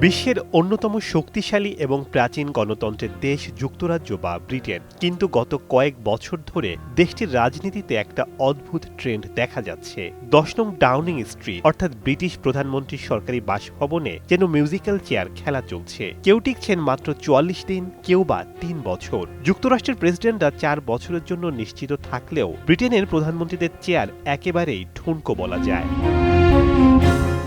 বিশ্বের অন্যতম শক্তিশালী এবং প্রাচীন গণতন্ত্রের দেশ যুক্তরাজ্য বা ব্রিটেন, কিন্তু গত কয়েক বছর ধরে দেশটির রাজনীতিতে একটা অদ্ভুত ট্রেন্ড দেখা যাচ্ছে। 10 নং ডাউনিং স্ট্রিট অর্থাৎ ব্রিটিশ প্রধানমন্ত্রীর সরকারি বাসভবনে যেন মিউজিক্যাল চেয়ার খেলা চলছে। কেউ টিকছেন মাত্র 44 দিন, কেউ বা 3 বছর। যুক্তরাষ্ট্রের প্রেসিডেন্টরা 4 বছরের জন্য নিশ্চিত থাকলেও ব্রিটেনের প্রধানমন্ত্রীদের চেয়ার একেবারেই ঠুনকো বলা যায়।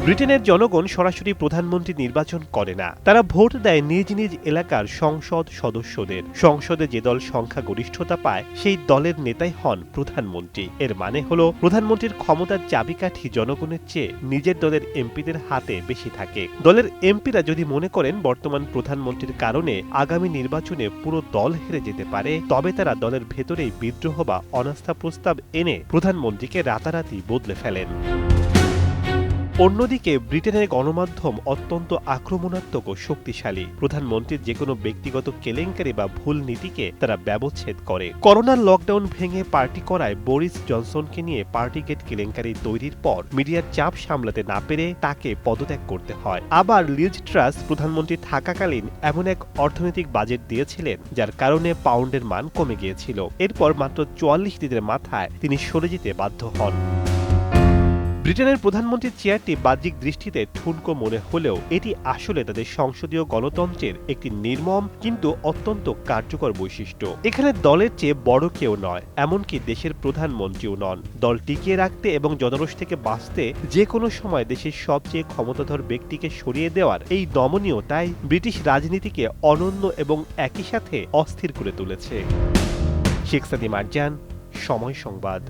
ব্রিটেনের জনগণ সরাসরি প্রধানমন্ত্রী নির্বাচন করে না, তারা ভোট দেয় নিজ নিজ এলাকার সংসদ সদস্যদের। সংসদে যে দল সংখ্যাগরিষ্ঠতা পায় সেই দলের নেতাই হন প্রধানমন্ত্রী। এর মানে হলো প্রধানমন্ত্রীর ক্ষমতার চাবিকাঠি জনগণের চেয়ে নিজের দলের এমপিদের হাতে বেশি থাকে। দলের এমপিরা যদি মনে করেন বর্তমান প্রধানমন্ত্রীর কারণে আগামী নির্বাচনে পুরো দল হেরে যেতে পারে, তবে তারা দলের ভেতরেই বিদ্রোহ বা অনাস্থা প্রস্তাব এনে প্রধানমন্ত্রীকে রাতারাতি বদলে ফেলেন। অন্যদিকে ব্রিটেনের গণমাধ্যম অত্যন্ত আক্রমণাত্মক ও শক্তিশালী। প্রধানমন্ত্রীর যে কোনো ব্যক্তিগত কেলেঙ্কারি বা ভুল নীতিকে তারা ব্যবচ্ছেদ করে। করোনার লকডাউন ভেঙে পার্টি করায় বরিস জনসনকে নিয়ে পার্টিগেট কেলেঙ্কারি তৈরির পর মিডিয়ার চাপ সামলাতে না পেরে তাকে পদত্যাগ করতে হয়। আবার লিজ ট্রাস প্রধানমন্ত্রী থাকাকালীন এমন এক অর্থনৈতিক বাজেট দিয়েছিলেন যার কারণে পাউন্ডের মান কমে গিয়েছিল। এরপর মাত্র 44 দিনের মাথায় তিনি সরে যেতে বাধ্য হন। ব্রিটেনের প্রধানমন্ত্রীর চেয়ারটি বাহ্যিক দৃষ্টিতে ঠুনকো মনে হলেও এটি আসলে তাদের সংসদীয় গণতন্ত্রের একটি নির্মম কিন্তু অত্যন্ত কার্যকর বৈশিষ্ট্য। এখানে দলের চেয়ে বড় কেউ নয়, এমনকি দেশের প্রধানমন্ত্রীও নন। দল টিকিয়ে রাখতে এবং জনরোষ থেকে বাঁচতে যে কোনো সময় দেশের সবচেয়ে ক্ষমতাধর ব্যক্তিকে সরিয়ে দেওয়ার এই নমনীয়তাই ব্রিটিশ রাজনীতিকে অনন্য এবং একই সাথে অস্থির করে তুলেছে। শেখ সাদি মারজান, সময় সংবাদ।